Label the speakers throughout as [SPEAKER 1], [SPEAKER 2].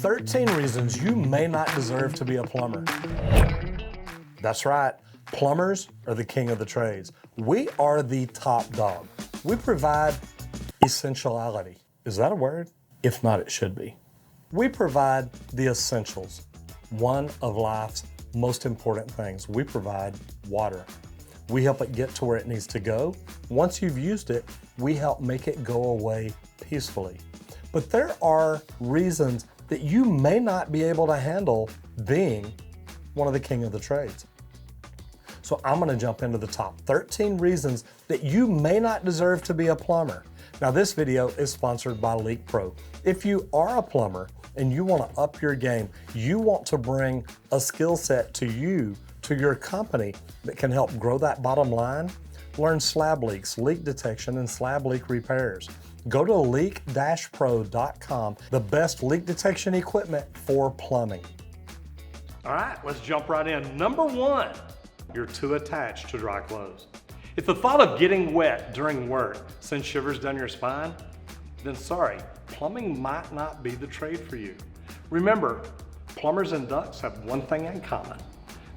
[SPEAKER 1] 13 reasons you may not deserve to be a plumber. That's right, plumbers are the king of the trades. We are the top dog. We provide essentiality. Is that a word? If not, it should be. We provide the essentials, one of life's most important things. We provide water. We help it get to where it needs to go. Once you've used it, we help make it go away peacefully. But there are reasons that you may not be able to handle being one of the king of the trades. So I'm gonna jump into the top 13 reasons that you may not deserve to be a plumber. Now this video is sponsored by Leak Pro. If you are a plumber and you wanna up your game, you want to bring a skill set to your company that can help grow that bottom line, learn slab leaks, leak detection, and slab leak repairs. Go to leak-pro.com, the best leak detection equipment for plumbing. All right, let's jump right in. Number one, you're too attached to dry clothes. If the thought of getting wet during work sends shivers down your spine, then sorry, plumbing might not be the trade for you. Remember, plumbers and ducks have one thing in common.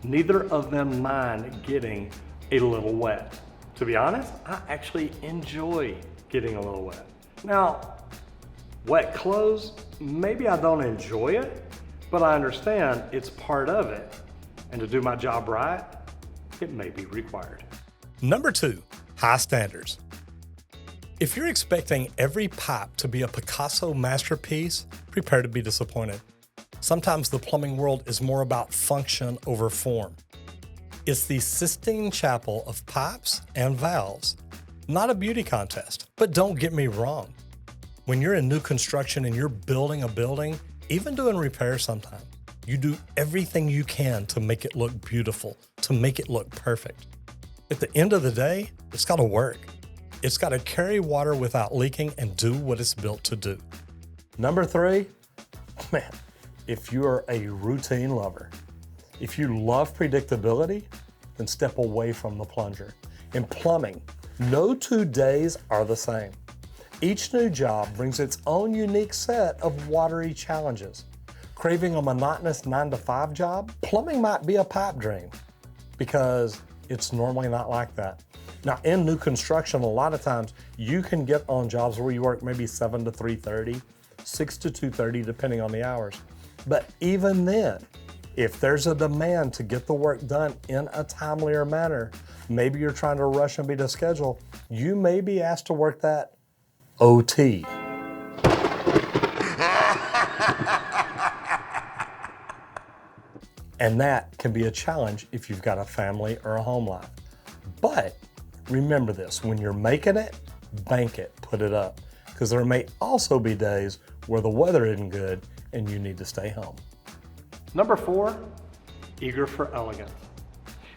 [SPEAKER 1] Neither of them mind getting a little wet. To be honest, I actually enjoy getting a little wet. Now, wet clothes, maybe I don't enjoy it, but I understand it's part of it. And to do my job right, it may be required. Number two, high standards. If you're expecting every pipe to be a Picasso masterpiece, prepare to be disappointed. Sometimes the plumbing world is more about function over form. It's the Sistine Chapel of pipes and valves, not a beauty contest. But don't get me wrong. When you're in new construction and you're building a building, even doing repairs sometimes, you do everything you can to make it look beautiful, to make it look perfect. At the end of the day, it's gotta work. It's gotta carry water without leaking and do what it's built to do. Number three, man, if you are a routine lover, if you love predictability, then step away from the plunger. In plumbing, no 2 days are the same. Each new job brings its own unique set of watery challenges. Craving a monotonous 9-to-5 job? Plumbing might be a pipe dream because it's normally not like that. Now in new construction, a lot of times you can get on jobs where you work maybe 7 to 3:30, 6 to 2:30, depending on the hours. But even then, if there's a demand to get the work done in a timelier manner, maybe you're trying to rush and beat a schedule, you may be asked to work that OT. And that can be a challenge if you've got a family or a home life. But remember this, when you're making it, bank it, put it up. Because there may also be days where the weather isn't good and you need to stay home. Number four, eager for elegance.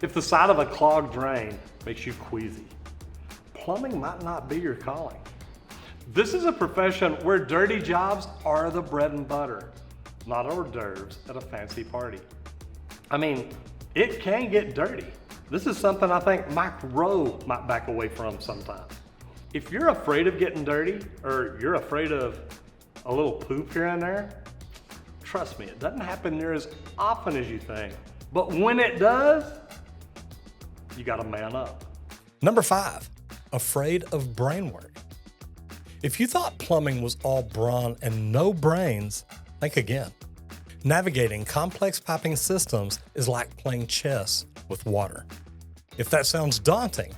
[SPEAKER 1] If the sight of a clogged drain makes you queasy, plumbing might not be your calling. This is a profession where dirty jobs are the bread and butter, not hors d'oeuvres at a fancy party. I mean, it can get dirty. This is something I think Mike Rowe might back away from sometimes. If you're afraid of getting dirty, or you're afraid of a little poop here and there, trust me, it doesn't happen near as often as you think. But when it does, you gotta man up. Number five, afraid of brain work. If you thought plumbing was all brawn and no brains, think again. Navigating complex piping systems is like playing chess with water. If that sounds daunting,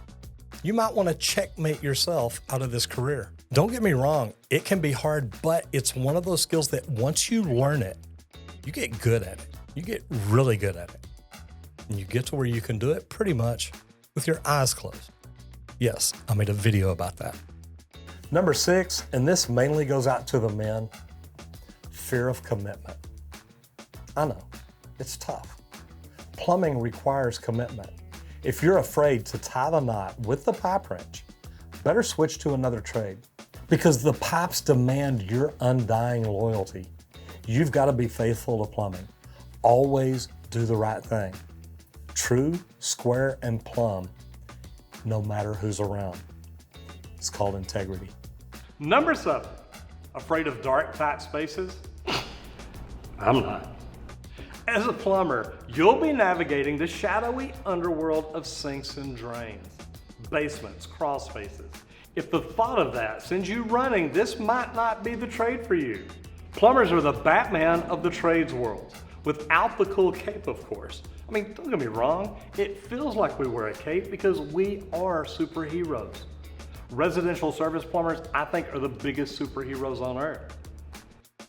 [SPEAKER 1] you might want to checkmate yourself out of this career. Don't get me wrong, it can be hard, but it's one of those skills that once you learn it, you get good at it. You get really good at it. And you get to where you can do it pretty much with your eyes closed. Yes, I made a video about that. Number six, and this mainly goes out to the men, fear of commitment. I know, it's tough. Plumbing requires commitment. If you're afraid to tie the knot with the pipe wrench, better switch to another trade because the pipes demand your undying loyalty. You've got to be faithful to plumbing. Always do the right thing. True, square, and plumb, no matter who's around. It's called integrity. Number seven, afraid of dark, tight spaces? I'm not. As a plumber, you'll be navigating the shadowy underworld of sinks and drains, basements, crawl spaces. If the thought of that sends you running, this might not be the trade for you. Plumbers are the Batman of the trades world, without the cool cape, of course. I mean, don't get me wrong, it feels like we wear a cape because we are superheroes. Residential service plumbers, I think, are the biggest superheroes on earth.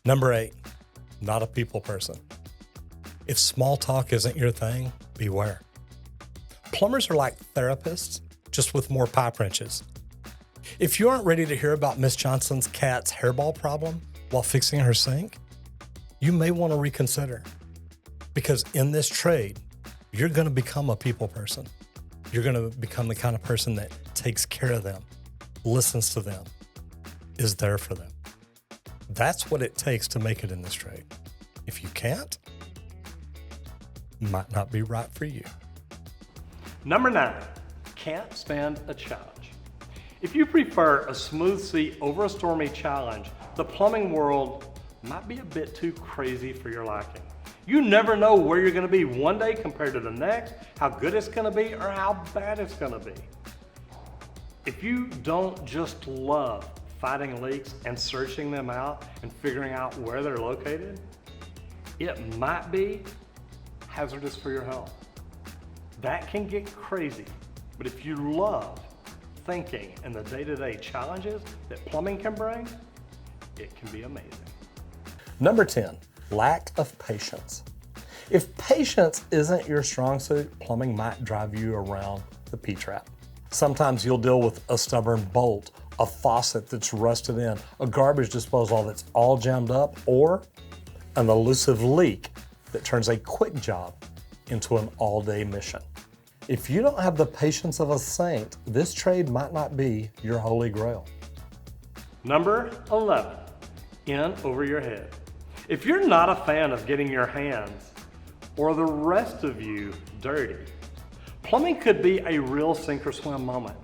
[SPEAKER 2] Number 8, not a people person. If small talk isn't your thing, beware. Plumbers are like therapists, just with more pipe wrenches. If you aren't ready to hear about Miss Johnson's cat's hairball problem while fixing her sink, you may want to reconsider. Because in this trade, you're going to become a people person. You're going to become the kind of person that takes care of them, listens to them, is there for them. That's what it takes to make it in this trade. If you can't, it might not be right for you.
[SPEAKER 1] Number 9, can't stand a challenge. If you prefer a smooth sea over a stormy challenge, the plumbing world might be a bit too crazy for your liking. You never know where you're going to be one day compared to the next, how good it's going to be, or how bad it's going to be. If you don't just love finding leaks and searching them out and figuring out where they're located, it might be hazardous for your health. That can get crazy, but if you love thinking and the day-to-day challenges that plumbing can bring, it can be amazing.
[SPEAKER 2] Number 10, lack of patience. If patience isn't your strong suit, plumbing might drive you around the P-trap. Sometimes you'll deal with a stubborn bolt, a faucet that's rusted in, a garbage disposal that's all jammed up, or an elusive leak that turns a quick job into an all-day mission. If you don't have the patience of a saint, this trade might not be your holy grail.
[SPEAKER 1] Number 11, in over your head. If you're not a fan of getting your hands or the rest of you dirty, plumbing could be a real sink or swim moment.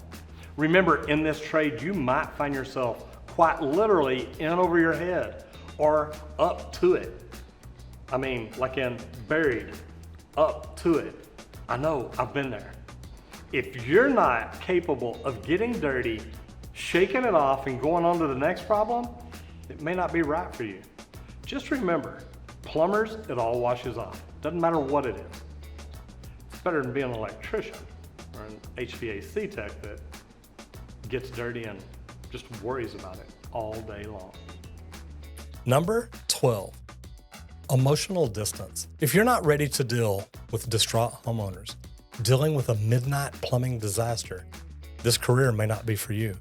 [SPEAKER 1] Remember, in this trade, you might find yourself quite literally in over your head or up to it. I mean, like in buried, up to it. I know, I've been there. If you're not capable of getting dirty, shaking it off, and going on to the next problem, it may not be right for you. Just remember, plumbers, it all washes off. Doesn't matter what it is. It's better than being an electrician or an HVAC tech that gets dirty and just worries about it all day long.
[SPEAKER 2] Number 12, emotional distance. If you're not ready to deal with distraught homeowners, dealing with a midnight plumbing disaster, this career may not be for you.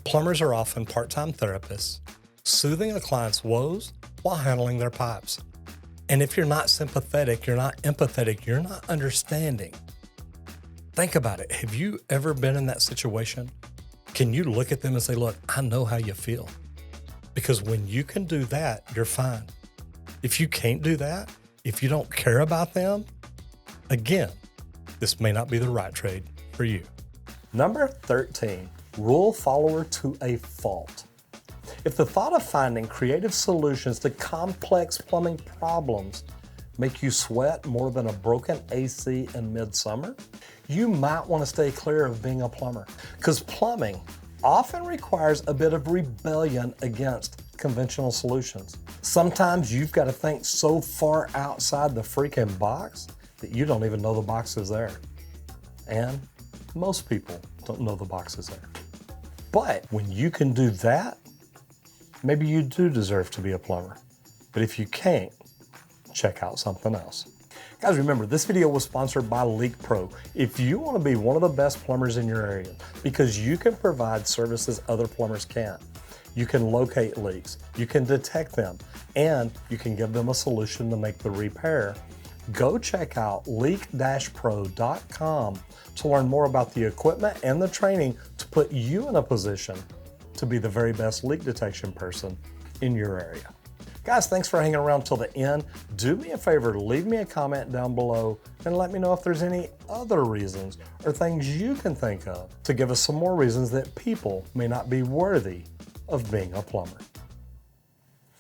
[SPEAKER 2] Plumbers are often part-time therapists, soothing a client's woes while handling their pipes. And if you're not sympathetic, you're not empathetic, you're not understanding. Think about it. Have you ever been in that situation? Can you look at them and say, look, I know how you feel? Because when you can do that, you're fine. If you can't do that, if you don't care about them, again, this may not be the right trade for you.
[SPEAKER 1] Number 13, rule follower to a fault. If the thought of finding creative solutions to complex plumbing problems make you sweat more than a broken AC in midsummer, you might want to stay clear of being a plumber, because plumbing often requires a bit of rebellion against conventional solutions. Sometimes you've got to think so far outside the freaking box that you don't even know the box is there. And most people don't know the box is there. But when you can do that, maybe you do deserve to be a plumber. But if you can't, check out something else. Guys, remember, this video was sponsored by Leak Pro. If you want to be one of the best plumbers in your area, because you can provide services other plumbers can't, you can locate leaks, you can detect them, and you can give them a solution to make the repair, go check out leak-pro.com to learn more about the equipment and the training to put you in a position to be the very best leak detection person in your area. Guys, thanks for hanging around till the end. Do me a favor, leave me a comment down below and let me know if there's any other reasons or things you can think of to give us some more reasons that people may not be worthy of being a plumber.